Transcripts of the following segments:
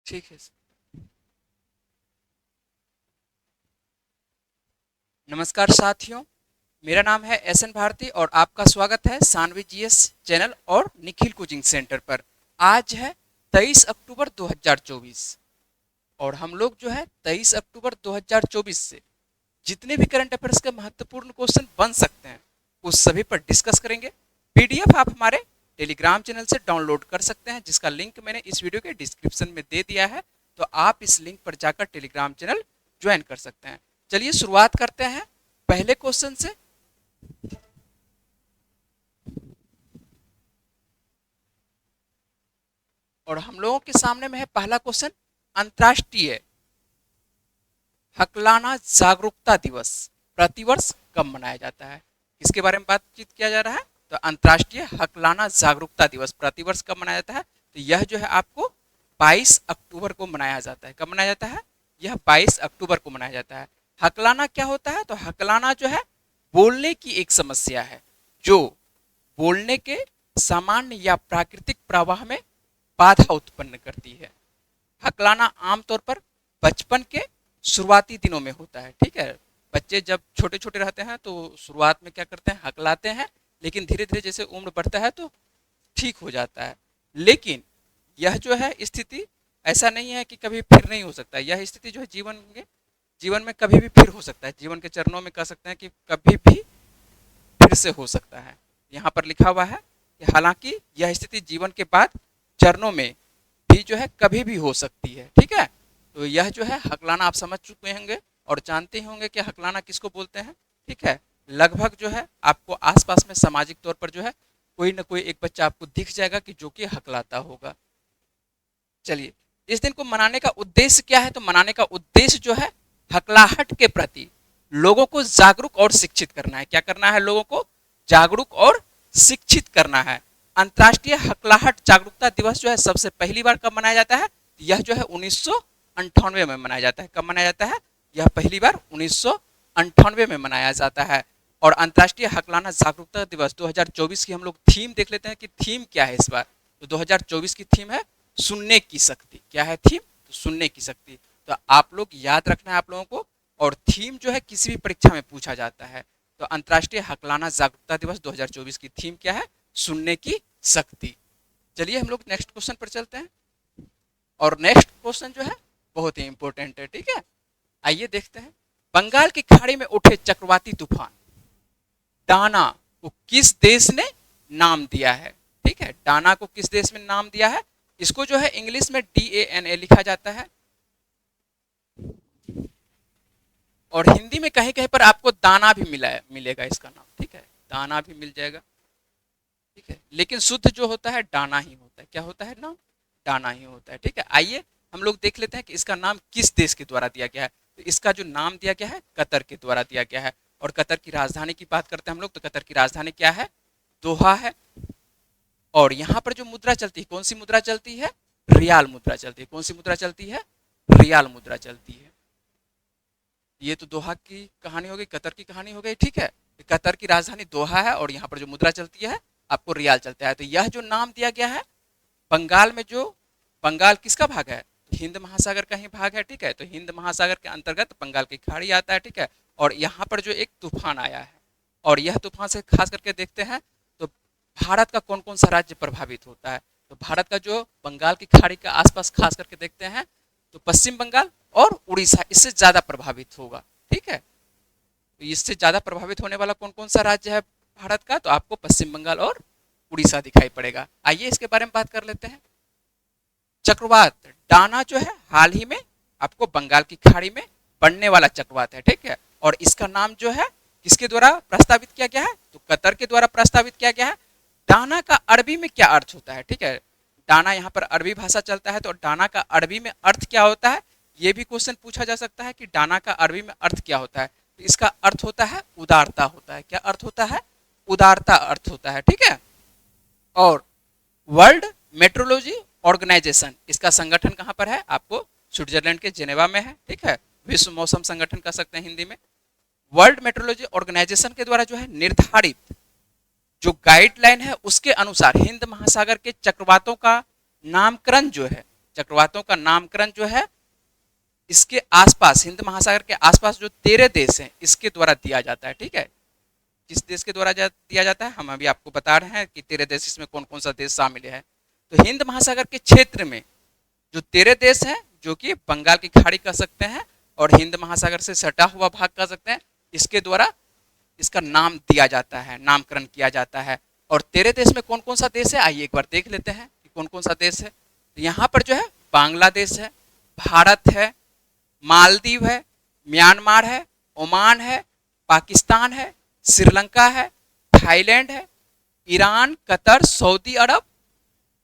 ठीक है। नमस्कार साथियों, मेरा नाम है एस एन भारती और आपका स्वागत है सानवी जीएस चैनल और निखिल कोचिंग सेंटर पर। आज है 23 अक्टूबर 2024 और हम लोग जो है 23 अक्टूबर 2024 से जितने भी करंट अफेयर्स के महत्वपूर्ण क्वेश्चन बन सकते हैं उस सभी पर डिस्कस करेंगे। पीडीएफ आप हमारे टेलीग्राम चैनल से डाउनलोड कर सकते हैं, जिसका लिंक मैंने इस वीडियो के डिस्क्रिप्शन में दे दिया है, तो आप इस लिंक पर जाकर टेलीग्राम चैनल ज्वाइन कर सकते हैं। चलिए शुरुआत करते हैं पहले क्वेश्चन से। और हम लोगों के सामने में है पहला क्वेश्चन, अंतर्राष्ट्रीय हकलाना जागरूकता दिवस प्रतिवर्ष कब मनाया जाता है? किसके बारे में बातचीत किया जा रहा है? तो अंतर्राष्ट्रीय हकलाना जागरूकता दिवस प्रतिवर्ष कब मनाया जाता है? तो यह जो है आपको 22 अक्टूबर को मनाया जाता है। कब मनाया जाता है? यह 22 अक्टूबर को मनाया जाता है। हकलाना क्या होता है? तो हकलाना जो है बोलने की एक समस्या है जो बोलने के सामान्य या प्राकृतिक प्रवाह में बाधा उत्पन्न करती है। हकलाना आमतौर पर बचपन के शुरुआती दिनों में होता है। ठीक है, बच्चे जब छोटे छोटे रहते हैं तो शुरुआत में क्या करते हैं, हकलाते हैं, लेकिन धीरे धीरे जैसे उम्र बढ़ता है तो ठीक हो जाता है। लेकिन यह जो है स्थिति ऐसा नहीं है कि कभी फिर नहीं हो सकता। यह स्थिति जो है जीवन में कभी भी फिर हो सकता है। जीवन के चरणों में कह सकते हैं कि कभी भी फिर से हो सकता है। यहाँ पर लिखा हुआ है कि हालांकि यह स्थिति जीवन के बाद चरणों में भी जो है कभी भी हो सकती है। ठीक है, तो यह जो है हकलाना आप समझ चुके होंगे और जानते ही होंगे कि हकलाना किसको बोलते हैं। ठीक है, लगभग जो है आपको आसपास में सामाजिक तौर पर जो है कोई ना कोई एक बच्चा आपको दिख जाएगा कि जो कि हकलाता होगा। चलिए, इस दिन को मनाने का उद्देश्य क्या है? तो मनाने का उद्देश्य जो है हकलाहट के प्रति लोगों को जागरूक और शिक्षित करना है। क्या करना है? लोगों को जागरूक और शिक्षित करना है। अंतर्राष्ट्रीय हकलाहट जागरूकता दिवस जो है सबसे पहली बार कब मनाया जाता है? यह जो है 1998 में मनाया जाता है। कब मनाया जाता है? यह पहली बार 1998 में मनाया जाता है। और अंतर्राष्ट्रीय हकलाना जागरूकता दिवस 2024 की हम लोग थीम देख लेते हैं कि थीम क्या है इस बार। तो 2024 की थीम है सुनने की शक्ति। क्या है थीम? तो सुनने की शक्ति। तो आप लोग याद रखना है आप लोगों को। और थीम जो है किसी भी परीक्षा में पूछा जाता है। तो अंतर्राष्ट्रीय हकलाना जागरूकता दिवस 2024 की थीम क्या है? सुनने की शक्ति। चलिए हम लोग नेक्स्ट क्वेश्चन पर चलते हैं। और नेक्स्ट क्वेश्चन जो है बहुत ही इंपॉर्टेंट है। ठीक है, आइए देखते हैं। बंगाल की खाड़ी में उठे चक्रवाती तूफान डाना को किस देश ने नाम दिया है? ठीक है, डाना को किस देश में नाम दिया है? इसको जो है इंग्लिश में DANA लिखा जाता है और हिंदी में कहीं कहीं पर आपको दाना भी मिलेगा इसका नाम। ठीक है, दाना भी मिल जाएगा। ठीक है, लेकिन शुद्ध जो होता है डाना ही होता है। क्या होता है नाम? डाना ही होता है। ठीक है, आइए हम लोग देख लेते हैं कि इसका नाम किस देश के द्वारा दिया गया है। तो इसका जो नाम दिया गया है कतर के द्वारा दिया गया है। और कतर की राजधानी की बात करते हैं हम लोग, तो कतर की राजधानी क्या है? दोहा है। और यहाँ पर जो मुद्रा चलती है, कौन सी मुद्रा चलती है? रियाल मुद्रा चलती है। कौन सी मुद्रा चलती है? रियाल मुद्रा चलती है। ये तो दोहा की कहानी हो गई, कतर की कहानी हो गई। ठीक है, कतर की राजधानी दोहा है और यहाँ पर जो मुद्रा चलती है आपको रियाल चलता है। तो यह जो नाम दिया गया है बंगाल में, जो बंगाल किसका भाग है? हिंद महासागर का ही भाग है। ठीक है, तो हिंद महासागर के अंतर्गत बंगाल की खाड़ी आता है। ठीक है, और यहाँ पर जो एक तूफान आया है और यह तूफान से खास करके देखते हैं तो भारत का कौन कौन सा राज्य प्रभावित होता है? तो भारत का जो बंगाल की खाड़ी के आसपास खास करके देखते हैं तो पश्चिम बंगाल और उड़ीसा इससे ज्यादा प्रभावित होगा। ठीक है, तो इससे ज्यादा प्रभावित होने वाला कौन कौन सा राज्य है भारत का? तो आपको पश्चिम बंगाल और उड़ीसा दिखाई पड़ेगा। आइए इसके बारे में बात कर लेते हैं। चक्रवात डाना जो है हाल ही में आपको बंगाल की खाड़ी में पड़ने वाला चक्रवात है। ठीक है, और इसका नाम जो है किसके द्वारा प्रस्तावित किया गया है? तो कतर के द्वारा प्रस्तावित किया गया है। डाना का अरबी में क्या अर्थ होता है? ठीक है, डाना यहाँ पर अरबी भाषा चलता है, तो डाना का अरबी में अर्थ क्या होता है? ये भी क्वेश्चन पूछा जा सकता है कि डाना का अरबी में अर्थ क्या होता है? तो इसका अर्थ होता है उदारता होता है। क्या अर्थ होता है? उदारता अर्थ होता है। ठीक है, और वर्ल्ड मेट्रोलॉजी ऑर्गेनाइजेशन इसका संगठन कहाँ पर है? आपको स्विट्जरलैंड के जेनेवा में है। ठीक है, विश्व मौसम संगठन कह सकते हैं हिंदी में। वर्ल्ड मेट्रोलॉजी ऑर्गेनाइजेशन के द्वारा जो है निर्धारित जो गाइडलाइन है उसके अनुसार हिंद महासागर के चक्रवातों का नामकरण जो है चक्रवातों का नामकरण जो है इसके आसपास, हिंद महासागर के आसपास जो 13 देश हैं इसके द्वारा दिया जाता है। ठीक है, किस देश के द्वारा दिया जाता है हम अभी आपको बता रहे हैं कि 13 देश, इसमें कौन कौन सा देश शामिल है। तो हिंद महासागर के क्षेत्र में जो 13 देश हैं, जो कि बंगाल की खाड़ी कह सकते हैं और हिंद महासागर से सटा हुआ भाग कह सकते हैं, इसके द्वारा इसका नाम दिया जाता है, नामकरण किया जाता है। और 13 देश में कौन कौन सा देश है, आइए एक बार देख लेते हैं कि कौन कौन सा देश है। तो यहाँ पर जो है बांग्लादेश है, भारत है, मालदीव है, म्यांमार है, ओमान है, पाकिस्तान है, श्रीलंका है, थाईलैंड है, ईरान, कतर, सऊदी अरब,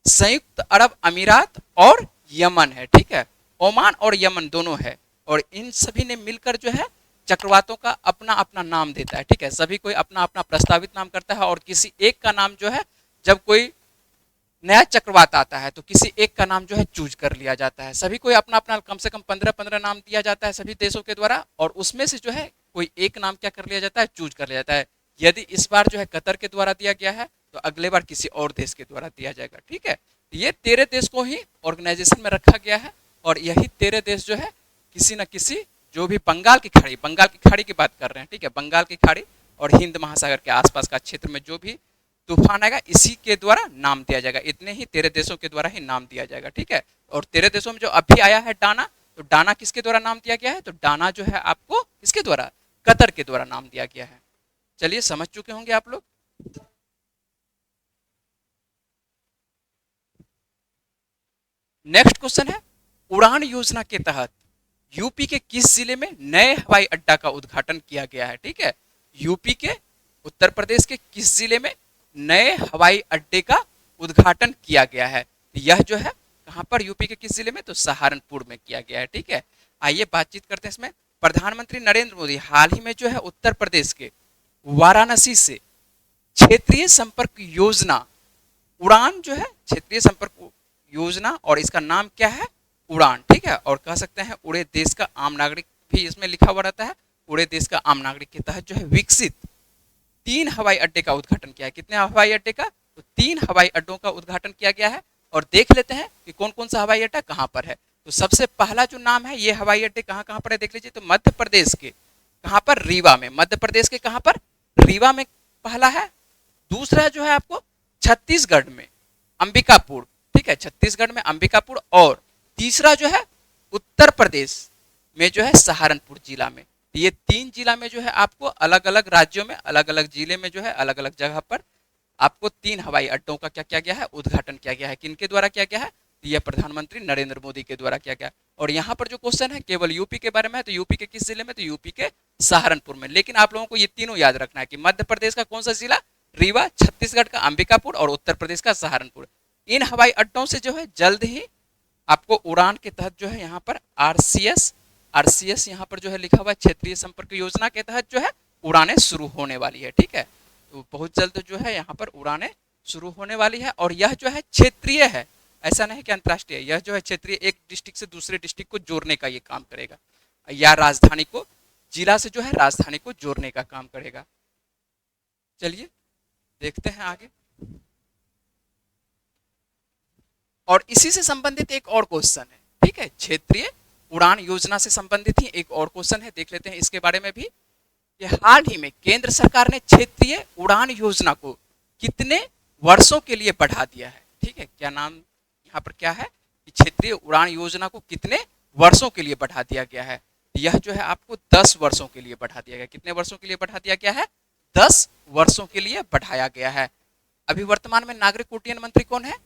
संयुक्त अरब अमीरात और यमन है। ठीक है, ओमान और यमन दोनों है। और इन सभी ने मिलकर जो है चक्रवातों का अपना अपना नाम देता है। ठीक है, सभी कोई अपना अपना प्रस्तावित नाम करता है और किसी एक का नाम जो है, जब कोई नया चक्रवात आता है तो किसी एक का नाम जो है चूज कर लिया जाता है। सभी कोई अपना अपना कम से कम 15-15 नाम दिया जाता है सभी देशों के द्वारा, और उसमें से जो है कोई एक नाम क्या कर लिया जाता है, चूज कर लिया जाता है। यदि इस बार जो है कतर के द्वारा दिया गया है तो अगले बार किसी और देश के द्वारा दिया जाएगा। ठीक है, ये 13 देश को ही ऑर्गेनाइजेशन में रखा गया है और यही 13 देश जो है किसी न किसी, जो भी बंगाल की खाड़ी की बात कर रहे हैं, ठीक है, बंगाल की खाड़ी और हिंद महासागर के आसपास का क्षेत्र में जो भी तूफान आएगा इसी के द्वारा नाम दिया जाएगा। इतने ही 13 देशों के द्वारा ही नाम दिया जाएगा। ठीक है, और 13 देशों में जो अभी आया है डाना, तो डाना किसके द्वारा नाम दिया गया है, तो डाना जो है आपको किसके द्वारा, कतर के द्वारा नाम दिया गया है। चलिए समझ चुके होंगे आप लोग। नेक्स्ट क्वेश्चन है, उड़ान योजना के तहत यूपी के किस जिले में नए हवाई अड्डा का उद्घाटन किया गया है। ठीक है, यूपी के, उत्तर प्रदेश के किस जिले में नए हवाई अड्डे का उद्घाटन किया गया है। यह जो है कहां पर, यूपी के किस जिले में, तो सहारनपुर में किया गया है। ठीक है, आइए बातचीत करते हैं इसमें। प्रधानमंत्री नरेंद्र मोदी हाल ही में जो है उत्तर प्रदेश के वाराणसी से क्षेत्रीय संपर्क योजना उड़ान जो है, क्षेत्रीय संपर्क योजना, और इसका नाम क्या है, उड़ान। ठीक है, और कह सकते हैं उड़े देश का आम नागरिक भी इसमें लिखा हुआ रहता है। उड़े देश का आम नागरिक के तहत जो है विकसित 3 हवाई अड्डे का उद्घाटन किया है। कितने हवाई अड्डे का, तो 3 हवाई अड्डों का उद्घाटन किया गया है। और देख लेते हैं कि कौन कौन सा हवाई अड्डा कहां पर है। तो सबसे पहला जो नाम है, ये हवाई अड्डे कहां कहां पर है देख लीजिए। तो मध्य प्रदेश के कहां पर, रीवा में, मध्य प्रदेश के कहां पर, रीवा में पहला है। दूसरा जो है आपको छत्तीसगढ़ में अंबिकापुर। ठीक है, छत्तीसगढ़ में अंबिकापुर। और तीसरा जो है उत्तर प्रदेश में जो है सहारनपुर जिला में। ये 3 जिला में जो है आपको अलग अलग राज्यों में, अलग अलग जिले में जो है अलग अलग जगह पर आपको 3 हवाई अड्डों का क्या किया गया है, उद्घाटन किया गया है। किनके द्वारा किया गया है, तो यह प्रधानमंत्री नरेंद्र मोदी के द्वारा किया गया। और यहाँ पर जो क्वेश्चन है केवल यूपी के बारे में है, तो यूपी के किस जिले में, तो यूपी के सहारनपुर में। लेकिन आप लोगों को ये तीनों याद रखना है कि मध्य प्रदेश का कौन सा जिला, रीवा, छत्तीसगढ़ का अंबिकापुर और उत्तर प्रदेश का सहारनपुर। इन हवाई अड्डों से जो है जल्द ही आपको उड़ान के तहत जो है यहाँ पर आरसीएस यहाँ पर जो है लिखा हुआ है, क्षेत्रीय संपर्क योजना के तहत जो है उड़ानें शुरू होने वाली है। ठीक है, तो बहुत जल्द जो है यहाँ पर उड़ानें शुरू होने वाली है। और यह जो है क्षेत्रीय है, ऐसा नहीं कि अंतर्राष्ट्रीय। यह जो है क्षेत्रीय, एक डिस्ट्रिक्ट से दूसरे डिस्ट्रिक्ट को जोड़ने का ये काम करेगा, या राजधानी को, जिला से जो है राजधानी को जोड़ने का काम करेगा। चलिए देखते हैं आगे। और इसी से संबंधित एक और क्वेश्चन है। ठीक है, क्षेत्रीय उड़ान योजना से संबंधित ही एक और क्वेश्चन है, देख लेते हैं इसके बारे में भी। कि हाल ही में केंद्र सरकार ने क्षेत्रीय उड़ान योजना को कितने वर्षों के लिए बढ़ा दिया है। ठीक है, क्या नाम यहाँ पर क्या है कि क्षेत्रीय उड़ान योजना को कितने वर्षों के लिए बढ़ा दिया गया है। यह जो है आपको 10 वर्षों के लिए बढ़ा दिया गया। कितने वर्षों के लिए बढ़ा दिया गया है, 10 वर्षों के लिए बढ़ाया गया है। अभी वर्तमान में नागरिक उड्डयन मंत्री कौन है,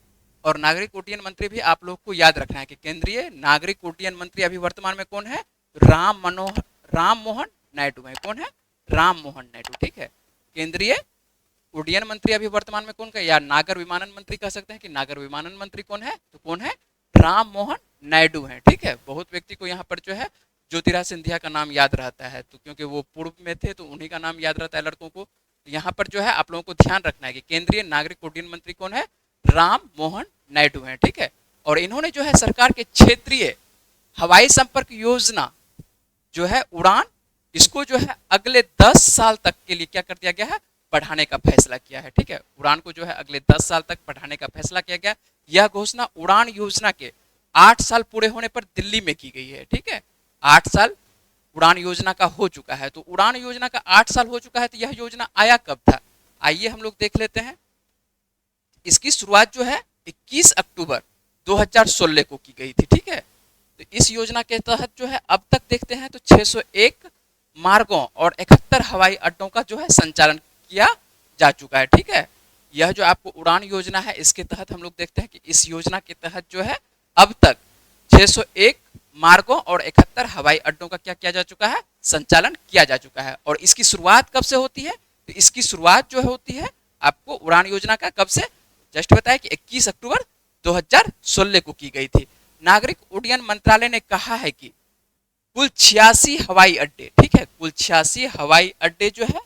और नागरिक उड्डयन मंत्री भी आप लोग को याद रखना है कि केंद्रीय नागरिक उड्डयन मंत्री अभी वर्तमान में कौन है, राम मोहन नायडू है। कौन है, राम मोहन नायडू। ठीक है, केंद्रीय उड्डयन मंत्री अभी वर्तमान में कौन का, या नागर विमानन मंत्री कह सकते हैं कि नागर विमानन मंत्री कौन है, तो कौन है, राम मोहन नायडू है। ठीक है, बहुत व्यक्ति को यहाँ पर जो है ज्योतिराज सिंधिया का नाम याद रहता है, तो क्योंकि वो पूर्व में थे तो उन्हीं का नाम याद रहता है लड़कों को। तो यहाँ पर जो है आप लोगों को ध्यान रखना है कि केंद्रीय नागरिक उड्डयन मंत्री कौन है, राम मोहन नायडू है। ठीक है, और इन्होंने जो है सरकार के क्षेत्रीय हवाई संपर्क योजना जो है उड़ान, इसको जो है अगले 10 साल तक के लिए क्या कर दिया गया है, बढ़ाने का फैसला किया है। ठीक है, उड़ान को जो है अगले 10 साल तक बढ़ाने का फैसला किया गया। यह घोषणा उड़ान योजना के 8 साल पूरे होने पर दिल्ली में की गई है। ठीक है, 8 साल उड़ान योजना का हो चुका है। तो उड़ान योजना का 8 साल हो चुका है, तो यह योजना आया कब था? आइए हम लोग देख लेते हैं। इसकी शुरुआत जो है 21 अक्टूबर 2016 को की गई थी। ठीक है, तो इस योजना के तहत जो है अब तक देखते हैं तो 601 मार्गों और 71 हवाई अड्डों का जो है संचालन किया जा चुका है। ठीक है, यह जो आपको उड़ान योजना है, इसके तहत हम लोग देखते हैं कि इस योजना के तहत जो है अब तक 601 मार्गों और 71 हवाई अड्डों का क्या किया जा चुका है? संचालन किया जा चुका है। और इसकी शुरुआत कब से होती है? तो इसकी शुरुआत जो होती है आपको उड़ान योजना का कब से? जस्ट बताया कि 21 अक्टूबर 2016 को की गई थी। नागरिक उड्डयन मंत्रालय ने कहा है कि कुल 86 हवाई अड्डे, ठीक है, कुल 86 हवाई अड्डे जो है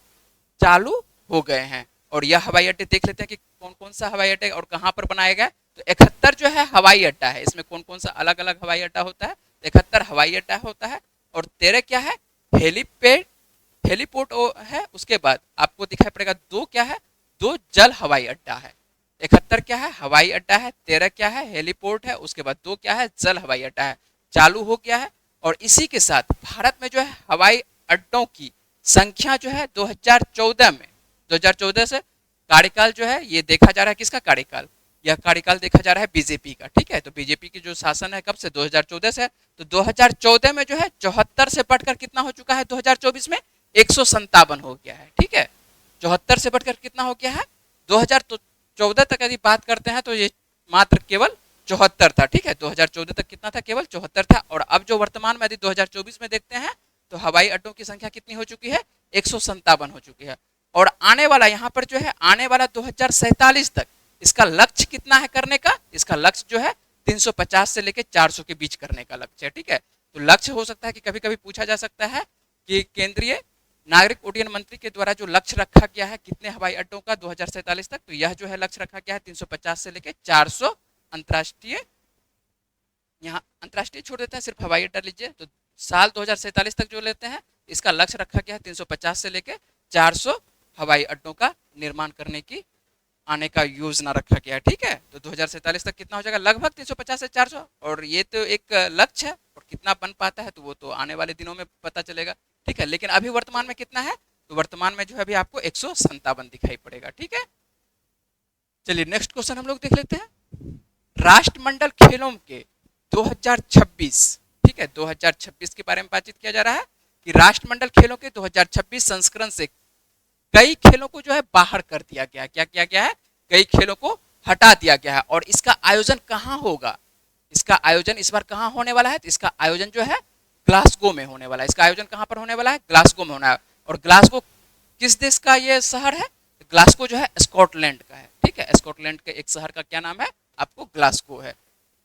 चालू हो गए हैं। और यह हवाई अड्डे देख लेते हैं कि कौन कौन सा हवाई अड्डा और कहां पर बनाया गया। तो 71 जो है हवाई अड्डा है। इसमें कौन कौन सा अलग अलग हवाई अड्डा होता है? 71 हवाई अड्डा होता है। और 13 क्या है? हेलीपेड, हेलीपोर्ट है। उसके बाद आपको दिखाई पड़ेगा 2 क्या है? 2 जल हवाई अड्डा है। 71 क्या है? हवाई अड्डा है। 13 क्या है? हेलीपोर्ट है। उसके बाद 2 क्या है? जल हवाई अड्डा है। चालू हो गया है। और इसी के साथ भारत में जो है हवाई अड्डों की संख्या जो है 2014 से कार्यकाल जो है ये देखा जा रहा है। किसका कार्यकाल? यह कार्यकाल देखा जा रहा है बीजेपी का। ठीक है, तो बीजेपी की जो शासन है कब से? 2014 से। तो 2014 में जो है 74 से बढ़कर कितना हो चुका है? 2024 में 157 हो गया है। ठीक है, 74 से बढ़कर कितना हो गया है? 2014 तक यदि बात करते हैं तो ये मात्र केवल 74 था। ठीक है, 2014 तक कितना था? केवल 74 था। और अब जो वर्तमान में यदि 2024 में देखते हैं तो हवाई अड्डों की संख्या कितनी हो चुकी है? 157 हो चुकी है। और आने वाला यहाँ पर जो है आने वाला 2047 तक इसका लक्ष्य कितना है करने का? इसका लक्ष्य जो है 350 से लेकर 400 के बीच करने का लक्ष्य है। ठीक है, तो लक्ष्य हो सकता है कि कभी कभी पूछा जा सकता है कि केंद्रीय नागरिक उड्डयन मंत्री के द्वारा जो लक्ष्य रखा गया है कितने हवाई अड्डों का 2047 तक, तो यह जो है लक्ष्य रखा गया है 350 से लेकर 400 अंतर्राष्ट्रीय। यहाँ अंतर्राष्ट्रीय छोड़ देते हैं, सिर्फ हवाई अड्डा लीजिए। तो साल 2047 तक जो लेते हैं इसका लक्ष्य रखा गया है 350 से लेकर 400 हवाई अड्डों का निर्माण करने की आने का योजना रखा गया है। ठीक है, तो 2047 तक कितना हो जाएगा? लगभग 350 से 400। और ये तो एक लक्ष्य है, और कितना बन पाता है तो वो तो आने वाले दिनों में पता चलेगा। ठीक है, लेकिन अभी वर्तमान में कितना है? तो वर्तमान में जो है अभी आपको 157 दिखाई पड़ेगा। ठीक है, चलिए नेक्स्ट क्वेश्चन हम लोग देख लेते हैं। राष्ट्रमंडल खेलों के 2026, ठीक है, 2026 के बारे में बातचीत किया जा रहा है कि राष्ट्रमंडल खेलों के 2026 संस्करण से कई खेलों को जो है बाहर कर दिया गया है। क्या किया गया है? कई खेलों को हटा दिया गया है। और इसका आयोजन कहाँ होगा? इसका आयोजन इस बार कहाँ होने वाला है? तो इसका आयोजन जो है ग्लासगो में होने वाला है। इसका आयोजन कहाँ पर होने वाला है? ग्लासगो में होना है। और ग्लासगो किस देश का ये शहर है? ग्लासगो जो है स्कॉटलैंड का है। ठीक है, स्कॉटलैंड के एक शहर का क्या नाम है? आपको ग्लासगो है।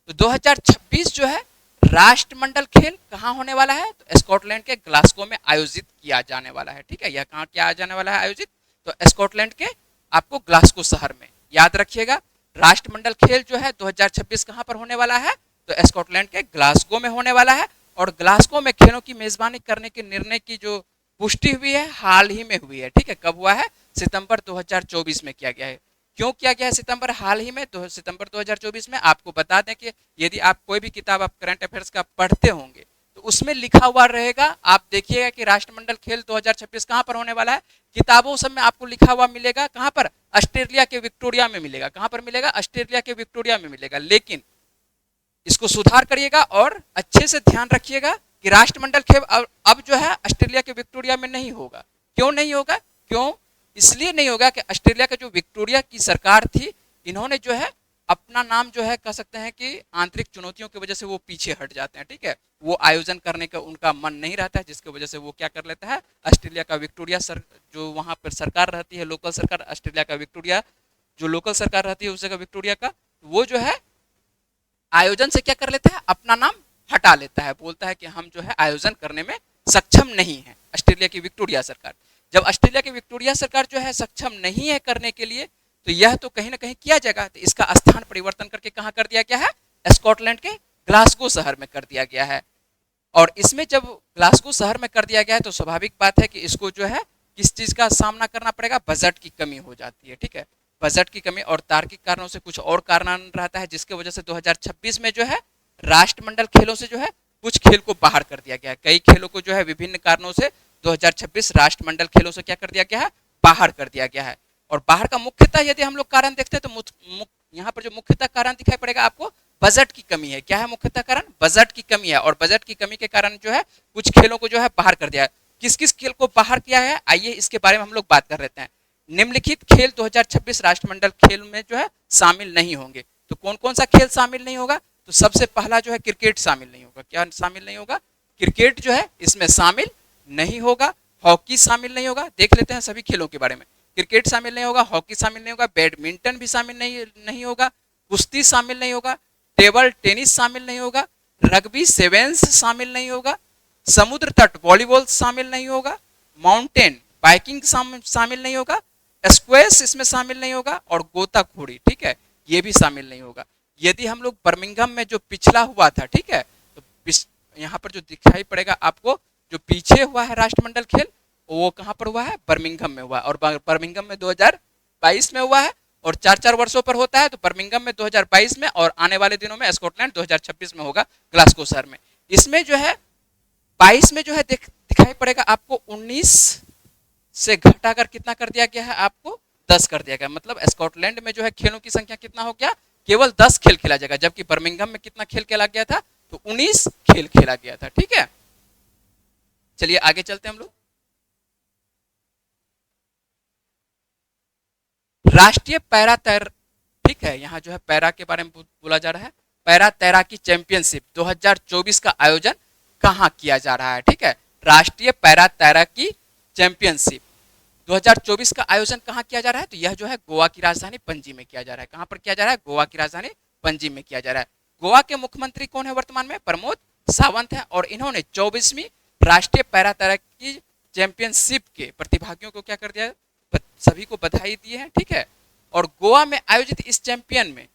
तो 2026 जो है राष्ट्रमंडल खेल कहाँ होने वाला है? तो स्कॉटलैंड के ग्लासगो में आयोजित किया जाने वाला है। ठीक है, यह कहाँ किया जाने वाला है आयोजित? तो स्कॉटलैंड के आपको ग्लासगो शहर में। याद रखिएगा, राष्ट्रमंडल खेल जो है 2026 कहाँ पर होने वाला है? तो स्कॉटलैंड के ग्लासगो में होने वाला है। और ग्लासगो में खेलों की मेजबानी करने के निर्णय की जो पुष्टि हुई है हाल ही में हुई है। ठीक है, कब हुआ है? सितंबर 2024 में किया गया है। क्यों किया गया है सितंबर हाल ही में? तो सितंबर 2024 में आपको बता दें कि यदि आप कोई भी किताब आप करंट अफेयर्स का पढ़ते होंगे तो उसमें लिखा हुआ रहेगा, आप देखिएगा कि राष्ट्रमंडल खेल 2026 कहाँ पर होने वाला है। किताबों सब में आपको लिखा हुआ मिलेगा, कहाँ पर? ऑस्ट्रेलिया के विक्टोरिया में मिलेगा। कहाँ पर मिलेगा? ऑस्ट्रेलिया के विक्टोरिया में मिलेगा। लेकिन इसको सुधार करिएगा और अच्छे से ध्यान रखिएगा कि राष्ट्रमंडल खेल अब जो है ऑस्ट्रेलिया के विक्टोरिया में नहीं होगा। क्यों नहीं होगा? क्यों? इसलिए नहीं होगा कि ऑस्ट्रेलिया का जो विक्टोरिया की सरकार थी, इन्होंने जो है अपना नाम जो है कह सकते हैं कि आंतरिक चुनौतियों की वजह से वो पीछे हट जाते हैं। ठीक है, वो आयोजन करने का उनका मन नहीं रहता है, जिसकी वजह से वो क्या कर लेता है? ऑस्ट्रेलिया का विक्टोरिया जो वहाँ पर सरकार रहती है, लोकल सरकार, ऑस्ट्रेलिया का विक्टोरिया जो लोकल सरकार रहती है उस जगह विक्टोरिया का, वो जो है आयोजन से क्या कर लेता है? अपना नाम हटा लेता है। बोलता है कि हम जो है आयोजन करने में सक्षम नहीं है। ऑस्ट्रेलिया की विक्टोरिया सरकार, जब ऑस्ट्रेलिया की विक्टोरिया सरकार जो है सक्षम नहीं है करने के लिए, तो यह तो कहीं ना कहीं किया जाएगा। तो इसका स्थान परिवर्तन करके कहाँ कर दिया गया है? स्कॉटलैंड के ग्लासगो शहर में कर दिया गया है। और इसमें जब ग्लासगो शहर में कर दिया गया है तो स्वाभाविक बात है कि इसको जो है किस चीज का सामना करना पड़ेगा? बजट की कमी हो जाती है। ठीक है, बजट की कमी और तार्किक कारणों से कुछ और कारण रहता है, जिसकी वजह से 2026 में जो है राष्ट्रमंडल खेलों से जो है कुछ खेल को बाहर कर दिया गया है। कई खेलों को जो है विभिन्न कारणों से 2026 राष्ट्रमंडल खेलों से क्या कर दिया गया है, बाहर कर दिया गया है। और बाहर का मुख्यतः यदि हम लोग कारण देखते हैं तो यहाँ पर जो मुख्यतः कारण दिखाई पड़ेगा आपको, बजट की कमी है। क्या है मुख्यतः कारण? बजट की कमी है। और बजट की कमी के कारण जो है कुछ खेलों को जो है बाहर कर दिया है। किस किस खेल को बाहर किया है, आइए इसके बारे में हम लोग बात कर लेते हैं। निम्नलिखित खेल 2026 राष्ट्रमंडल खेल में जो है शामिल नहीं होंगे। तो कौन कौन सा खेल शामिल नहीं होगा? तो सबसे पहला जो है क्रिकेट शामिल नहीं होगा। क्या शामिल नहीं होगा? क्रिकेट जो है इसमें शामिल नहीं होगा। हॉकी शामिल नहीं होगा। देख लेते हैं सभी खेलों के बारे में। क्रिकेट शामिल नहीं होगा, हॉकी शामिल नहीं होगा, बैडमिंटन भी शामिल नहीं होगा, कुश्ती शामिल नहीं होगा, टेबल टेनिस शामिल नहीं होगा, रग्बी सेवेंस शामिल नहीं होगा, समुद्र तट वॉलीबॉल शामिल नहीं होगा, माउंटेन बाइकिंग शामिल नहीं होगा, स्क्वैश इसमें शामिल नहीं होगा, और गोताखोरी, ठीक है, ये भी शामिल नहीं होगा। यदि हम लोग बर्मिंघम में जो पिछला हुआ था, ठीक है, तो यहाँ पर जो दिखाई पड़ेगा आपको, जो पीछे हुआ है राष्ट्रमंडल खेल, वो कहाँ पर हुआ है? बर्मिंघम में हुआ है। और बर्मिंघम में 2022 में हुआ है, और 4-4 वर्षों पर होता है। तो बर्मिंघम में 2022 में, और आने वाले दिनों में स्कॉटलैंड 2026 में होगा, ग्लासगो शहर में। इसमें जो है 22 में जो है दिखाई पड़ेगा आपको 19 से घटाकर कितना कर दिया गया है? आपको 10 कर दिया गया। मतलब स्कॉटलैंड में जो है खेलों की संख्या कितना हो गया? केवल 10 खेल खेला जाएगा। जबकि बर्मिंघम में कितना खेल खेला गया था? तो 19 खेल खेला गया था। ठीक है, चलिए आगे चलते हैं हम लोग। राष्ट्रीय पैरा तैर, ठीक है, यहाँ जो है पैरा के बारे में बोला जा रहा है। पैरा तैराकी चैंपियनशिप 2024 का आयोजन कहाँ किया जा रहा है? ठीक है, राष्ट्रीय पैरा तैराकी चैंपियनशिप 2024 का आयोजन कहाँ किया जा रहा है? तो यह जो है गोवा की राजधानी पणजी में किया जा रहा है। कहाँ पर किया जा रहा है? गोवा की राजधानी पणजी में किया जा रहा है। गोवा के मुख्यमंत्री कौन है वर्तमान में? प्रमोद सावंत है। और इन्होंने 24वीं राष्ट्रीय पैरा तैराकी चैंपियनशिप के प्रतिभागियों को क्या कर दिया? सभी को बधाई दी है। ठीक है, और गोवा में आयोजित इस चैंपियन में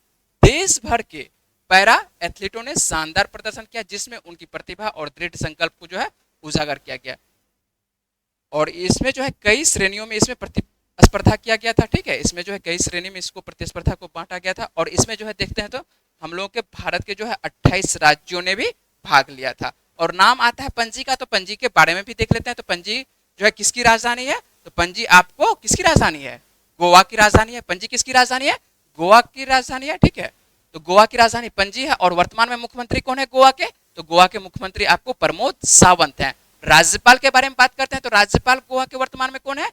देश भर के पैरा एथलीटों ने शानदार प्रदर्शन किया, जिसमें उनकी प्रतिभा और दृढ़ संकल्प को जो है उजागर किया गया। और इसमें जो है कई श्रेणियों में इसमें प्रतिस्पर्धा किया गया था। ठीक है, इसमें जो है कई श्रेणी में इसको प्रतिस्पर्धा को बांटा गया था। और इसमें जो है देखते हैं तो हम लोगों के भारत के जो है 28 राज्यों ने भी भाग लिया था। और नाम आता है पणजी का, तो पणजी के बारे में भी देख लेते हैं। तो पणजी जो है किसकी राजधानी है? तो पणजी आपको किसकी राजधानी है? गोवा की राजधानी है। पणजी किसकी राजधानी है? गोवा की राजधानी है। ठीक है, तो गोवा की राजधानी पणजी है। और वर्तमान में मुख्यमंत्री कौन है गोवा के? तो गोवा के मुख्यमंत्री आपको प्रमोद सावंत हैं। राज्यपाल के बारे में बात करते हैं, तो राज्यपाल गोवा के वर्तमान में कौन है?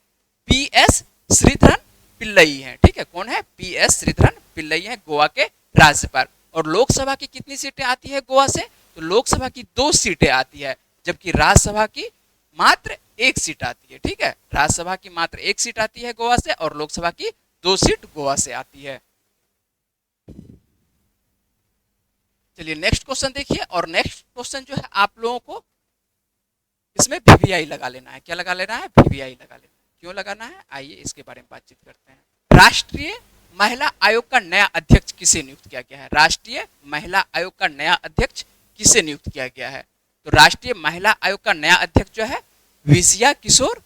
पीएस श्रीधरन पिल्लई है। ठीक है, कौन है? पीएस श्रीधरन पिल्लई है गोवा के राज्यपाल। और लोकसभा की कितनी सीटें आती है गोवा से? तो लोकसभा की 2 सीटें आती है, जबकि राज्यसभा की मात्र 1 सीट आती है। ठीक है, राज्यसभा की मात्र 1 सीट आती है गोवा से, और लोकसभा की 2 सीट गोवा से आती है। चलिए नेक्स्ट क्वेश्चन देखिए। और नेक्स्ट क्वेश्चन जो है आप लोगों को इसमें वीवीआई लगा लेना है। क्या लगा लेना है? वीवीआई लगा लेना है। क्यों लगाना है, आइए इसके बारे में बातचीत करते हैं। राष्ट्रीय महिला आयोग का नया अध्यक्ष किसे नियुक्त किया गया है? राष्ट्रीय महिला आयोग का नया अध्यक्ष किसे नियुक्त किया गया है? तो राष्ट्रीय महिला आयोग का नया अध्यक्ष जो है विजया किशोर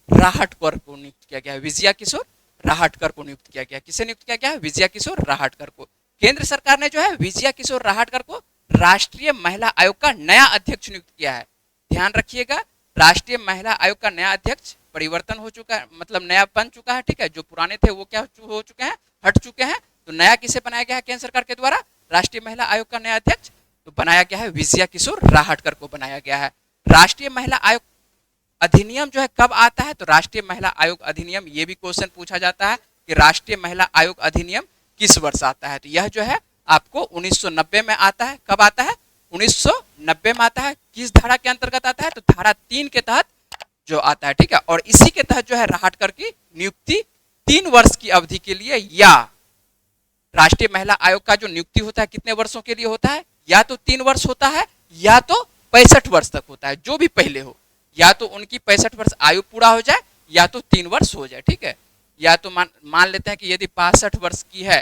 राहटकर को नियुक्त किया गया है। विजया किशोर राहटकर को नियुक्त किया गया। किसे नियुक्त किया गया है? विजया किशोर राहटकर को। केंद्र सरकार ने जो है विजया किशोर राहटकर को राष्ट्रीय महिला आयोग का नया अध्यक्ष नियुक्त किया है। ध्यान रखिएगा, राष्ट्रीय महिला आयोग का नया अध्यक्ष परिवर्तन हो चुका है, मतलब नया बन चुका है। ठीक है, जो पुराने थे वो क्या हो चुके हैं? हट चुके हैं। तो नया किसे बनाया गया है केंद्र सरकार के द्वारा? राष्ट्रीय महिला आयोग का नया अध्यक्ष तो बनाया गया है विजया किशोर राहटकर को बनाया गया है। राष्ट्रीय महिला आयोग अधिनियम जो है कब आता है? तो राष्ट्रीय महिला आयोग अधिनियम, ये भी क्वेश्चन पूछा जाता है कि राष्ट्रीय महिला आयोग अधिनियम किस वर्ष आता है? तो यह जो है आपको 1990 में आता है। कब आता है? 1990 में आता है। किस धारा के अंतर्गत आता है? तो धारा 3 के तहत जो आता है। ठीक है, और इसी के तहत जो है राहटकर की नियुक्ति 3 वर्ष की अवधि के लिए, या राष्ट्रीय महिला आयोग का जो नियुक्ति होता है कितने वर्षों के लिए होता है? या तो 3 वर्ष होता है, या तो 65 वर्ष तक होता है, जो भी पहले हो। या तो उनकी 65 वर्ष आयु पूरा हो जाए, या तो 3 वर्ष हो जाए। ठीक है, या तो मान लेते हैं कि यदि 62 वर्ष की है,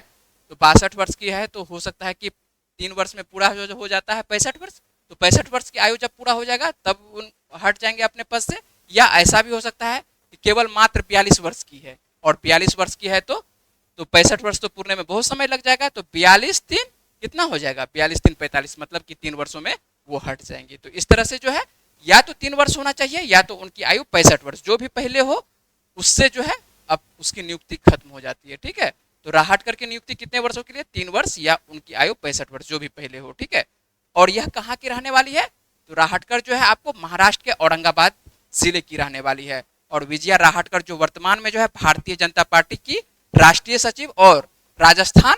तो 62 वर्ष की है तो हो सकता है कि 3 वर्ष में पूरा हो जाता है 65 वर्ष। तो 65 वर्ष की आयु जब पूरा हो जाएगा तब उन हट जाएंगे अपने पद से। या ऐसा भी हो सकता है कि केवल मात्र 42 वर्ष की है, और 42 वर्ष की है तो 65 वर्ष तो पूर्णे में बहुत समय लग जाएगा। तो 42 3 कितना हो जाएगा 42 3 45, मतलब कि 3 वर्षों में वो हट जाएंगे। तो इस तरह से जो है या तो 3 वर्ष होना चाहिए या तो उनकी आयु 65 वर्ष, जो भी पहले हो उससे जो है अब उसकी नियुक्ति खत्म हो जाती है। ठीक है, तो राहटकर की नियुक्ति कितने वर्षों के लिए, 3 वर्ष, या उनकी आयु 65 वर्ष, जो भी पहले हो। ठीक है, और यह कहाँ की रहने वाली है, तो राहटकर जो है आपको महाराष्ट्र के औरंगाबाद जिले की रहने वाली है। और विजया राहटकर जो वर्तमान में जो है भारतीय जनता पार्टी की राष्ट्रीय सचिव और राजस्थान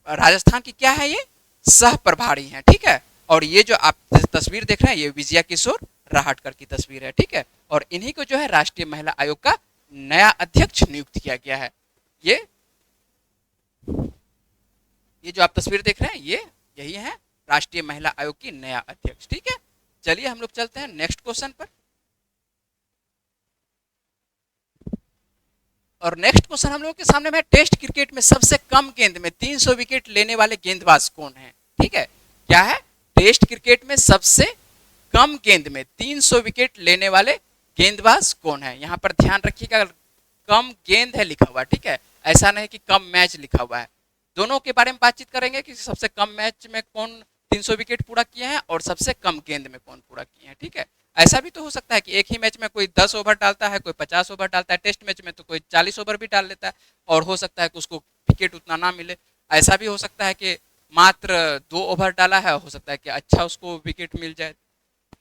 राजस्थान की क्या है, ये सह प्रभारी हैं। ठीक है, और ये जो आप तस्वीर देख रहे हैं ये विजया किशोर राहटकर की तस्वीर है। ठीक है, और इन्हीं को जो है राष्ट्रीय महिला आयोग का नया अध्यक्ष नियुक्त किया गया है। ये ये जो आप तस्वीर देख रहे हैं ये यही है राष्ट्रीय महिला आयोग की नया अध्यक्ष। ठीक है, चलिए हम लोग चलते हैं नेक्स्ट क्वेश्चन पर। और नेक्स्ट क्वेश्चन हम लोगों के सामने में, टेस्ट क्रिकेट में सबसे कम गेंद में 300 विकेट लेने वाले गेंदबाज कौन है। ठीक है, क्या है, टेस्ट क्रिकेट में सबसे कम गेंद में 300 विकेट लेने वाले गेंदबाज कौन है। यहाँ पर ध्यान रखिएगा, कम गेंद है लिखा हुआ। ठीक है, ऐसा नहीं कि कम मैच लिखा हुआ है। दोनों के बारे में बातचीत करेंगे कि सबसे कम मैच में कौन 300 विकेट पूरा किए हैं और सबसे कम गेंद में कौन पूरा किए हैं। ठीक है, ऐसा भी तो हो सकता है कि एक ही मैच में कोई 10 ओवर डालता है, कोई 50 ओवर डालता है, टेस्ट मैच में तो कोई 40 ओवर भी डाल लेता है, और हो सकता है कि उसको विकेट उतना ना मिले। ऐसा भी हो सकता है कि मात्र 2 ओवर डाला है, हो सकता है कि अच्छा उसको विकेट मिल जाए।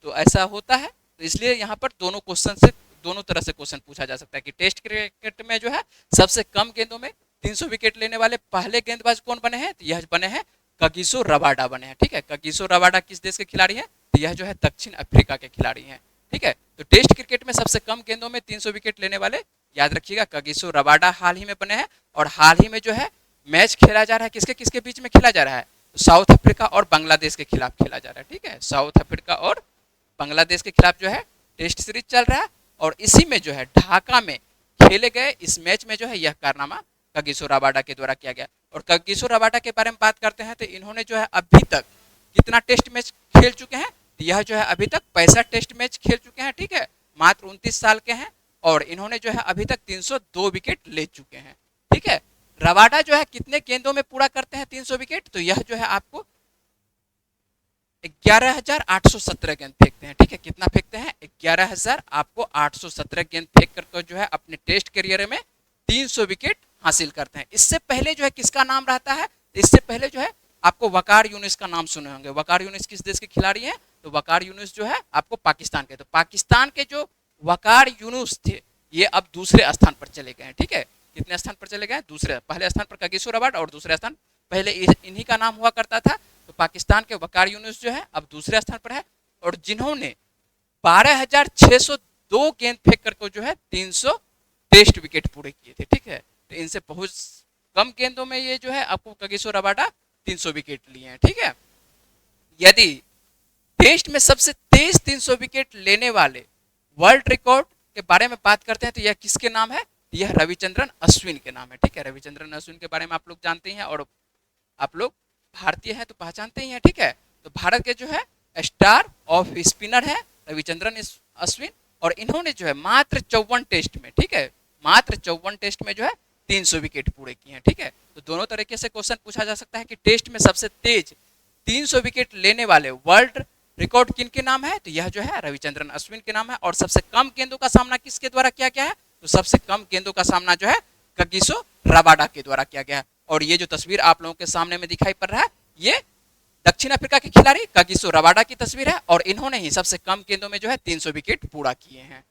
तो ऐसा होता है, तो इसलिए यहाँ पर दोनों क्वेश्चन से दोनों तरह से क्वेश्चन पूछा जा सकता है कि टेस्ट क्रिकेट में जो है सबसे कम गेंदों में 300 विकेट लेने वाले पहले गेंदबाज कौन बने हैं, तो यह बने हैं कगिसो रबाडा बने हैं। ठीक है, कगिसो रबाडा किस देश के खिलाड़ी हैं, तो यह जो है दक्षिण अफ्रीका के खिलाड़ी हैं। ठीक है, तो टेस्ट क्रिकेट में सबसे कम गेंदों में 300 विकेट लेने वाले याद रखिएगा कगिसो रबाडा हाल ही में बने हैं। और हाल ही में जो है मैच खेला जा रहा है, किसके किसके बीच में खेला जा रहा है, तो साउथ अफ्रीका और बांग्लादेश के खिलाफ खेला जा रहा है। ठीक है, साउथ अफ्रीका और बांग्लादेश के खिलाफ जो है टेस्ट सीरीज चल रहा है, और इसी में जो है ढाका में खेले गए इस मैच में जो है यह कारनामा कगिसो रबाडा के द्वारा किया गया। और कगिसो रबाडा के बारे में बात करते हैं तो इन्होंने जो है अभी तक कितना टेस्ट मैच खेल चुके हैं, तो यह जो है अभी तक 65 टेस्ट मैच खेल चुके हैं। ठीक है, मात्र 29 साल के हैं, और इन्होंने जो है अभी तक 302 विकेट ले चुके हैं। ठीक है, रबाडा जो है कितने गेंदों में पूरा करते हैं 300 विकेट, तो यह जो है आपको 11,817 गेंद फेंकते हैं। ठीक है, कितना फेंकते हैं, 11,000 आपको 817 गेंद फेंक कर जो है अपने टेस्ट करियर में 300 विकेट हासिल करते हैं। इससे पहले जो है किसका नाम रहता है, इससे पहले जो है आपको वकार यूनिस का नाम सुने होंगे। वकार यूनिस किस देश के खिलाड़ी हैं, तो वकार यूनिस जो है आपको पाकिस्तान के, तो पाकिस्तान के जो वकार यूनुस थे ये अब दूसरे स्थान पर चले गए हैं। ठीक है, कितने स्थान पर चले गए, दूसरे, पहले स्थान पर कगिसो रबाडा और दूसरे स्थान पहले इन्हीं का नाम हुआ करता था। तो पाकिस्तान के वकार यूनुस जो है अब दूसरे स्थान पर है, और जिन्होंने 12,602 गेंद फेंक कर जो है 300 टेस्ट विकेट पूरे किए थे। ठीक है, तो इनसे बहुत कम गेंदों में ये जो है आपको कगिसो रबाडा 300 विकेट लिए हैं। ठीक है, यदि टेस्ट में सबसे तेज 300 विकेट लेने वाले वर्ल्ड रिकॉर्ड के बारे में बात करते हैं तो यह किसके नाम है, यह रविचंद्रन अश्विन के नाम है। ठीक है, रविचंद्रन अश्विन के बारे में आप लोग जानते हैं, और आप लोग भारतीय हैं तो पहचानते ही हैं। ठीक है, तो भारत के जो है स्टार ऑफ स्पिनर है रविचंद्रन अश्विन, और इन्होंने जो है मात्र 54 टेस्ट में, ठीक है, मात्र 54 टेस्ट में जो है 300 विकेट पूरे किए हैं। ठीक है, तो दोनों तरीके से क्वेश्चन पूछा जा सकता है कि टेस्ट में सबसे तेज 300 विकेट लेने वाले वर्ल्ड रिकॉर्ड किन के नाम है, तो यह जो है रविचंद्रन अश्विन के नाम है। और सबसे कम गेंदों का सामना किसके द्वारा किया गया है, तो सबसे कम गेंदों का सामना जो है कगिसो रबाडा के द्वारा किया गया है। और ये जो तस्वीर आप लोगों के सामने में दिखाई पड़ रहा है ये दक्षिण अफ्रीका के खिलाड़ी कगिसो रबाडा की तस्वीर है, और इन्होंने ही सबसे कम गेंदों में जो है 300 विकेट पूरा किए हैं।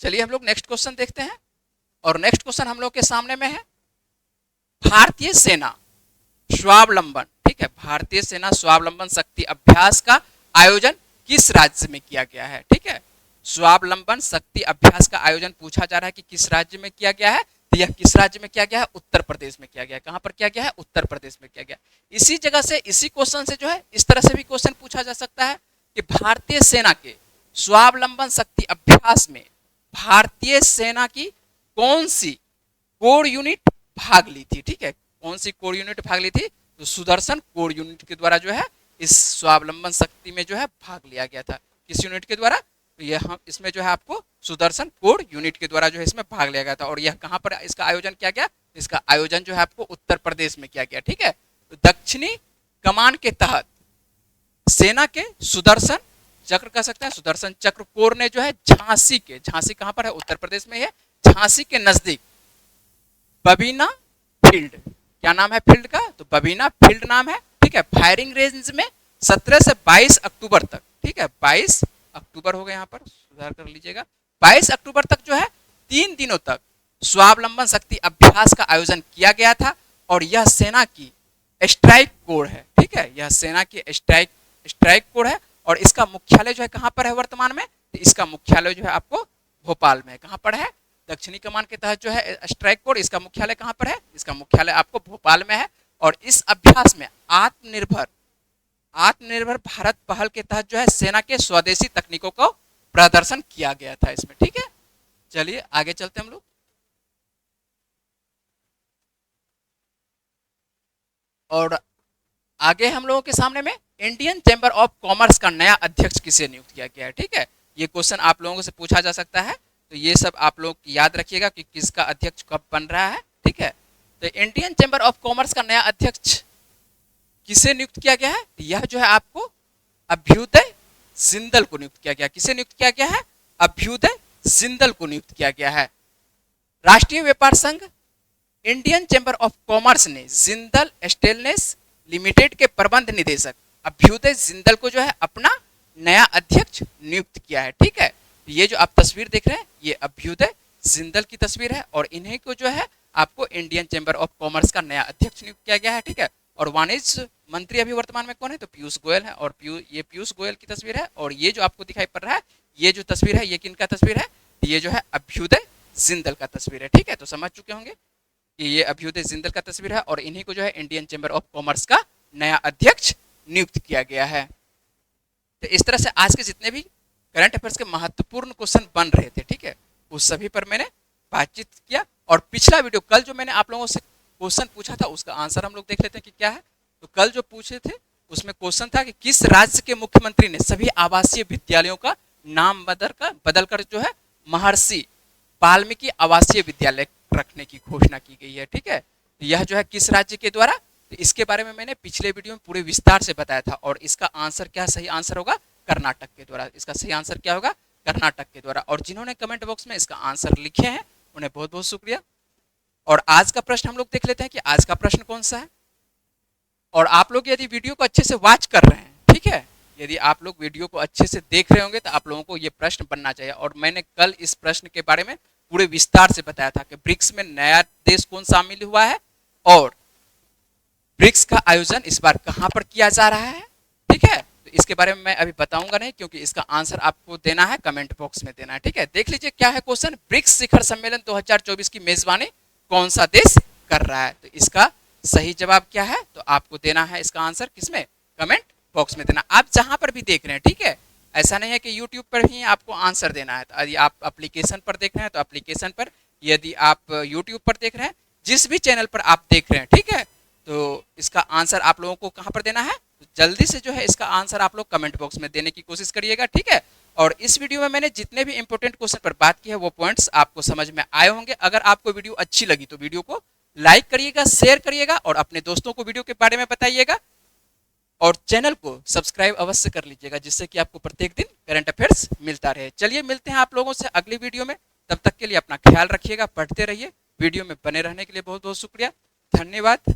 चलिए हम लोग नेक्स्ट क्वेश्चन देखते हैं, और नेक्स्ट क्वेश्चन हम लोग के सामने में है, भारतीय सेना स्वावलंबन, ठीक है, भारतीय सेना स्वावलंबन शक्ति अभ्यास का आयोजन किस राज्य में किया गया है। ठीक है, स्वावलंबन शक्ति अभ्यास का आयोजन पूछा जा रहा है कि किस राज्य में किया गया है, तो यह किस राज्य में किया गया है, उत्तर प्रदेश में किया गया है। कहां पर किया गया है, उत्तर प्रदेश में किया गया। इसी जगह से इसी क्वेश्चन से जो है इस तरह से भी क्वेश्चन पूछा जा सकता है कि भारतीय सेना के स्वावलंबन शक्ति अभ्यास में भारतीय सेना की कौन सी कोर यूनिट भाग ली थी। ठीक है, कौन सी कोर यूनिट भाग ली थी, तो सुदर्शन कोर यूनिट के द्वारा जो है इस स्वावलंबन शक्ति में जो है भाग लिया गया था। किस यूनिट के द्वारा, तो यह इसमें जो है आपको सुदर्शन कोर यूनिट के द्वारा जो है इसमें भाग लिया गया था। और यह कहाँ पर इसका आयोजन किया गया? इसका आयोजन जो है आपको उत्तर प्रदेश में किया गया। ठीक है, तो दक्षिणी कमान के तहत सेना के सुदर्शन चक्र कह सकते हैं, सुदर्शन चक्र कोर ने जो है झांसी के, झांसी कहां पर है? उत्तर प्रदेश में है। झांसी के नजदीक बबीना फील्ड, क्या नाम है फील्ड का? तो बबीना फील्ड नाम है। ठीक है, फायरिंग रेंज में 17 से 22 अक्टूबर तक, ठीक है 22 अक्टूबर हो गया, यहाँ पर सुधार कर लीजिएगा, 22 अक्टूबर तक जो है 3 दिनों तक स्वावलंबन शक्ति अभ्यास का आयोजन किया गया था। और यह सेना की स्ट्राइक कोर है। ठीक है, यह सेना की स्ट्राइक कोर है। और इसका मुख्यालय जो है कहां पर है वर्तमान में? तो इसका मुख्यालय जो है आपको भोपाल में। कहां पर है? दक्षिणी कमान के तहत जो है स्ट्राइक कोर, इसका मुख्यालय कहां पर है? इसका मुख्यालय आपको भोपाल में है। और इस अभ्यास में आत्मनिर्भर भारत पहल के तहत जो है सेना के स्वदेशी तकनीकों को प्रदर्शन किया गया था इसमें। ठीक है, चलिए आगे चलते हम लोग। और आगे हम लोगों के सामने में इंडियन चैम्बर ऑफ कॉमर्स का नया अध्यक्ष किसे नियुक्त किया गया है? ठीक है, ये क्वेश्चन आप लोगों से पूछा जा सकता है, तो ये सब आप लोग याद रखिएगा कि किसका अध्यक्ष कब बन रहा है। ठीक है, तो इंडियन चैम्बर ऑफ कॉमर्स का नया अध्यक्ष किसे नियुक्त किया गया है? यह जो है आपको अभ्युदय जिंदल को नियुक्त किया गया। किसे नियुक्त किया गया है? अभ्युदय जिंदल को नियुक्त किया गया है। राष्ट्रीय व्यापार संघ इंडियन चैम्बर ऑफ कॉमर्स ने जिंदल स्टेनलेस लिमिटेड के प्रबंध निदेशक अभ्युदय जिंदल को जो है अपना नया अध्यक्ष नियुक्त किया है। ठीक है, ये जो आप तस्वीर देख रहे हैं ये अभ्युदय जिंदल की तस्वीर है। और इन्हीं को जो है आपको इंडियन चैम्बर ऑफ कॉमर्स का नया अध्यक्ष नियुक्त किया गया है। ठीक है, और वाणिज्य मंत्री अभी वर्तमान में कौन है? तो पीयूष गोयल है। और ये पीयूष गोयल की तस्वीर है। और ये जो आपको दिखाई पड़ रहा है ये जो तस्वीर है ये किनका तस्वीर है? ये जो है अभ्युदय जिंदल का तस्वीर है। ठीक है, तो समझ चुके होंगे कि ये अभ्युदय जिंदल का तस्वीर है। और इन्हीं को जो है इंडियन चैम्बर ऑफ कॉमर्स का नया अध्यक्ष नियुक्त किया गया है। तो इस तरह से आज के जितने भी करंट अफेयर्स के महत्वपूर्ण क्वेश्चन बन रहे थे, ठीक है, उस सभी पर मैंने बातचीत किया। और पिछला वीडियो कल जो मैंने आप लोगों से क्वेश्चन पूछा था उसका आंसर हम लोग देख लेते हैं कि क्या है। तो कल जो पूछे थे उसमें क्वेश्चन था कि किस राज्य के मुख्यमंत्री ने सभी आवासीय विद्यालयों का नाम बदलकर जो है महर्षि वाल्मीकि आवासीय विद्यालय रखने की घोषणा की गई है। ठीक है, तो यह जो है किस राज्य के द्वारा? तो इसके बारे में मैंने पिछले वीडियो में पूरे विस्तार से बताया था। और इसका आंसर क्या सही आंसर होगा? कर्नाटक के द्वारा। इसका सही आंसर क्या होगा? कर्नाटक के द्वारा। और जिन्होंने कमेंट बॉक्स में इसका आंसर लिखे हैं उन्हें बहुत बहुत शुक्रिया। और आज का प्रश्न हम लोग देख लेते हैं कि आज का प्रश्न कौन सा है। और आप लोग यदि वीडियो को अच्छे से वॉच कर रहे हैं, ठीक है, यदि आप लोग वीडियो को अच्छे से देख रहे होंगे तो आप लोगों को ये प्रश्न बनना चाहिए। और मैंने कल इस प्रश्न के बारे में पूरे विस्तार से बताया था कि ब्रिक्स में नया देश कौन शामिल हुआ है और ब्रिक्स का आयोजन इस बार कहां पर किया जा रहा है। ठीक है, तो इसके बारे में मैं अभी बताऊंगा नहीं, क्योंकि इसका आंसर आपको देना है, कमेंट बॉक्स में देना है। ठीक है, देख लीजिए क्या है क्वेश्चन। ब्रिक्स शिखर सम्मेलन 2024 की मेजबानी कौन सा देश कर रहा है? तो इसका सही जवाब क्या है? तो आपको देना है इसका आंसर किसमें? कमेंट बॉक्स में देना। आप जहां पर भी देख रहे हैं, ठीक है, ऐसा नहीं है कि YouTube पर ही आपको आंसर देना है। तो यदि आप एप्लीकेशन पर देख रहे हैं तो एप्लीकेशन पर, यदि आप YouTube पर देख रहे हैं, जिस भी चैनल पर आप देख रहे हैं, ठीक है, तो इसका आंसर आप लोगों को कहां पर देना है? तो जल्दी से जो है इसका आंसर आप लोग कमेंट बॉक्स में देने की कोशिश करिएगा। ठीक है, और इस वीडियो में मैंने जितने भी इंपॉर्टेंट क्वेश्चन पर बात की है वो पॉइंट्स आपको समझ में आए होंगे। अगर आपको वीडियो अच्छी लगी तो वीडियो को लाइक करिएगा, शेयर करिएगा और अपने दोस्तों को वीडियो के बारे में बताइएगा। और चैनल को सब्सक्राइब अवश्य कर लीजिएगा, जिससे कि आपको प्रत्येक दिन करंट अफेयर्स मिलता रहे। चलिए मिलते हैं आप लोगों से अगली वीडियो में। तब तक के लिए अपना ख्याल रखिएगा, पढ़ते रहिए। वीडियो में बने रहने के लिए बहुत बहुत शुक्रिया, धन्यवाद।